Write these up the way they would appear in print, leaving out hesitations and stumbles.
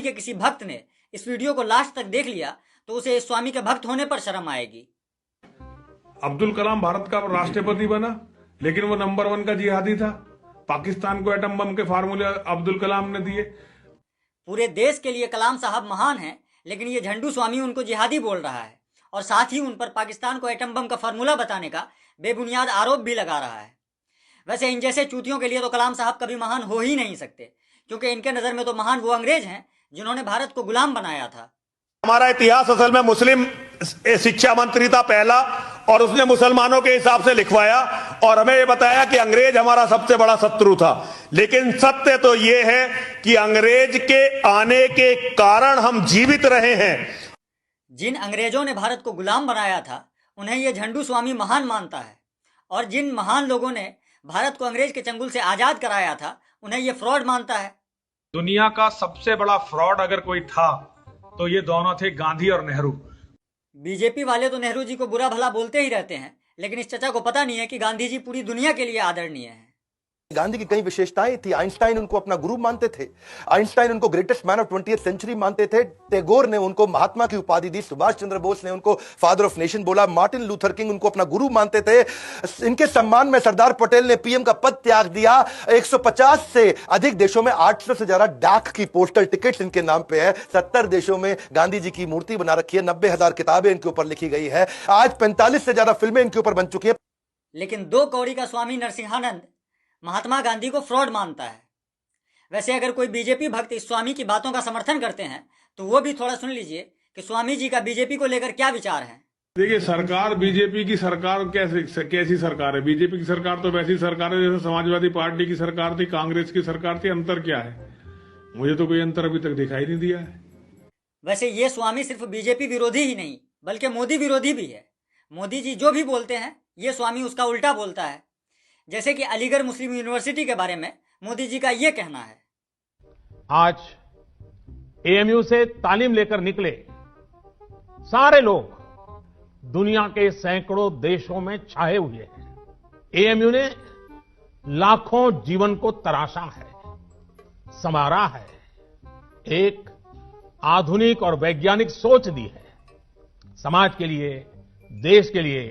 के किसी भक्त ने इस वीडियो को लास्ट तक देख लिया तो उसे इस स्वामी के भक्त होने पर शर्म आएगी। अब्दुल कलाम भारत का राष्ट्रपति बना, लेकिन वो नंबर 1 का जिहादी था। पाकिस्तान को एटम बम के फार्मूले अब्दुल कलाम ने दिए। पूरे देश के लिए कलाम साहब महान हैं, लेकिन ये झंडू स्वामी उनको जिहादी बोल रहा है और साथ ही उन पर पाकिस्तान को एटम बम का फार्मूला बताने का बेबुनियाद आरोप भी लगा रहा है। वैसे इन जैसे चूतियों के लिए तो कलाम साहब कभी महान हो ही नहीं सकते, क्योंकि इनके नज़र में तो महान वो अंग्रेज हैं जिन्होंने भारत को गुलाम बनाया था। हमारा इतिहास असल में मुस्लिम शिक्षा मंत्री था पहला, और उसने मुसलमानों के हिसाब से लिखवाया और हमें यह बताया कि अंग्रेज हमारा सबसे बड़ा शत्रु था। लेकिन सत्य तो यह है कि अंग्रेज के आने के कारण हम जीवित रहे हैं। जिन अंग्रेजों ने भारत को गुलाम बनाया था उन्हें यह झंडू स्वामी महान मानता है, और जिन महान लोगों ने भारत को अंग्रेज के चंगुल से आजाद कराया था उन्हें यह फ्रॉड मानता है। दुनिया का सबसे बड़ा फ्रॉड अगर कोई था तो ये दोनों थे, गांधी और नेहरू। बीजेपी वाले तो नेहरू जी को बुरा भला बोलते ही रहते हैं, लेकिन इस चचा को पता नहीं है कि गांधी जी पूरी दुनिया के लिए आदरणीय हैं। गांधी की कई विशेषताएं थी। आइंस्टाइन उनको अपना गुरु मानते थे, आइंस्टाइन उनको greatest man of 20th century मानते थे, टैगोर ने उनको महात्मा की उपाधि दी, सुभाष चंद्र बोस ने उनको फादर ऑफ नेशन बोला, मार्टिन लूथर किंग उनको अपना गुरु मानते थे। इनके सम्मान में सरदार पटेल ने पीएम का पद त्याग दिया। 150 से अधिक देशों में 800 से ज्यादा डाक की पोस्टल टिकट्स इनके नाम पे है। 70 देशों में गांधी जी की मूर्ति बना रखी है, 90,000 किताबें इनके ऊपर लिखी गई है, आज 45 से ज्यादा फिल्में इनके ऊपर बन चुकी है। लेकिन 2 कौड़ी का स्वामी नरसिंहानंद महात्मा गांधी को फ्रॉड मानता है। वैसे अगर कोई बीजेपी भक्त इस स्वामी की बातों का समर्थन करते हैं तो वो भी थोड़ा सुन लीजिए कि स्वामी जी का बीजेपी को लेकर क्या विचार है। देखिए, सरकार बीजेपी की सरकार कैसी सरकार है? बीजेपी की सरकार तो वैसी सरकार है जैसे समाजवादी पार्टी की सरकार थी, कांग्रेस की सरकार थी। अंतर क्या है? मुझे तो कोई अंतर अभी तक दिखाई नहीं दिया है। वैसे ये स्वामी सिर्फ बीजेपी विरोधी ही नहीं बल्कि मोदी विरोधी भी है। मोदी जी जो भी बोलते हैं ये स्वामी उसका उल्टा बोलता है। जैसे कि अलीगढ़ मुस्लिम यूनिवर्सिटी के बारे में मोदी जी का यह कहना है, आज एएमयू से तालीम लेकर निकले सारे लोग दुनिया के सैकड़ों देशों में छाए हुए हैं। एएमयू ने लाखों जीवन को तराशा है, संवारा है, एक आधुनिक और वैज्ञानिक सोच दी है, समाज के लिए, देश के लिए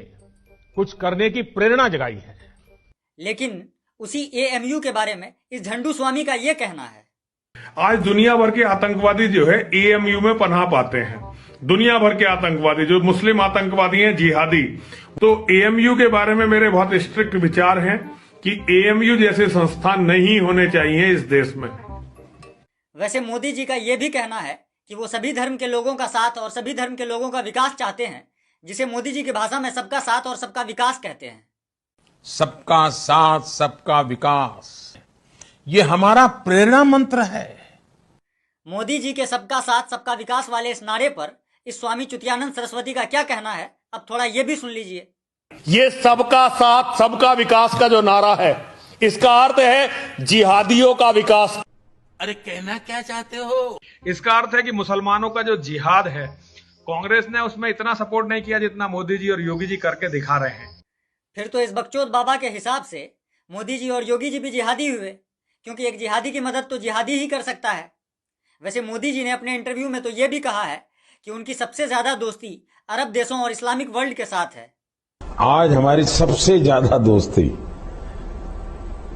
कुछ करने की प्रेरणा जगाई है। लेकिन उसी एएमयू के बारे में इस झंडू स्वामी का यह कहना है, आज दुनिया भर के आतंकवादी जो है एएमयू में पनाह पाते हैं। दुनिया भर के आतंकवादी जो मुस्लिम आतंकवादी हैं, जिहादी। तो एएमयू के बारे में मेरे बहुत स्ट्रिक्ट विचार हैं कि एएमयू जैसे संस्थान नहीं होने चाहिए इस देश में। वैसे मोदी जी का यह भी कहना है कि वो सभी धर्म के लोगों का साथ और सभी धर्म के लोगों का विकास चाहते हैं, जिसे मोदी जी की भाषा में सबका साथ और सबका विकास कहते हैं। सबका साथ सबका विकास, ये हमारा प्रेरणा मंत्र है। मोदी जी के सबका साथ सबका विकास वाले इस नारे पर इस स्वामी चुतियानंद सरस्वती का क्या कहना है, अब थोड़ा ये भी सुन लीजिए। ये सबका साथ सबका विकास का जो नारा है, इसका अर्थ है जिहादियों का विकास। अरे कहना क्या चाहते हो? इसका अर्थ है कि मुसलमानों का जो जिहाद है, कांग्रेस ने उसमें इतना सपोर्ट नहीं किया जितना मोदी जी और योगी जी करके दिखा रहे हैं। फिर तो इस बकचोद बाबा के हिसाब से मोदी जी और योगी जी भी जिहादी हुए, क्योंकि एक जिहादी की मदद तो जिहादी ही कर सकता है। वैसे मोदी जी ने अपने इंटरव्यू में तो ये भी कहा है कि उनकी सबसे ज्यादा दोस्ती अरब देशों और इस्लामिक वर्ल्ड के साथ है। आज हमारी सबसे ज्यादा दोस्ती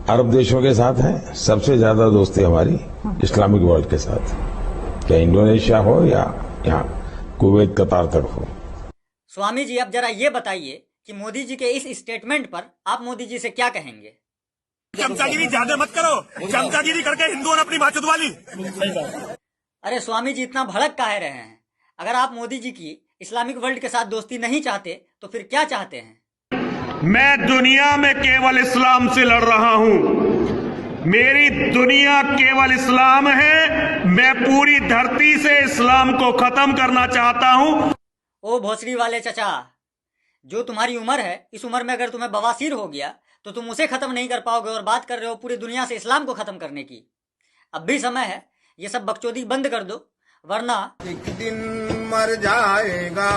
अरब देशों के साथ है, सबसे ज्यादा दोस्ती हमारी इस्लामिक वर्ल्ड के साथ, क्या इंडोनेशिया हो या कुवैत कतार तक हो। स्वामी जी अब जरा ये बताइए कि मोदी जी के इस स्टेटमेंट पर आप मोदी जी से क्या कहेंगे? चमचागिरी ज्यादा मत करो, चमचागिरी करके हिंदुओं ने अपनी बात चुदवा ली। अरे स्वामी जी इतना भड़क काहे रहे हैं? अगर आप मोदी जी की इस्लामिक वर्ल्ड के साथ दोस्ती नहीं चाहते तो फिर क्या चाहते हैं? मैं दुनिया में केवल इस्लाम से लड़ रहा हूं। मेरी दुनिया केवल इस्लाम है। मैं पूरी धरती से इस्लाम को खत्म करना चाहता हूं। ओ भोसड़ी वाले चचा, जो तुम्हारी उम्र है, इस उम्र में अगर तुम्हें बवासीर हो गया तो तुम उसे खत्म नहीं कर पाओगे और बात कर रहे हो पूरी दुनिया से इस्लाम को खत्म करने की। अब भी समय है, ये सब बकचोदी बंद कर दो, वरना एक दिन मर जाएगा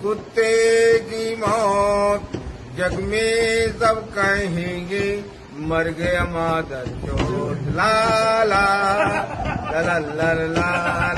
कुत्ते की मौत, जग में सब कहेंगे मर गया मादर चोट। ला ला ला ला ला ला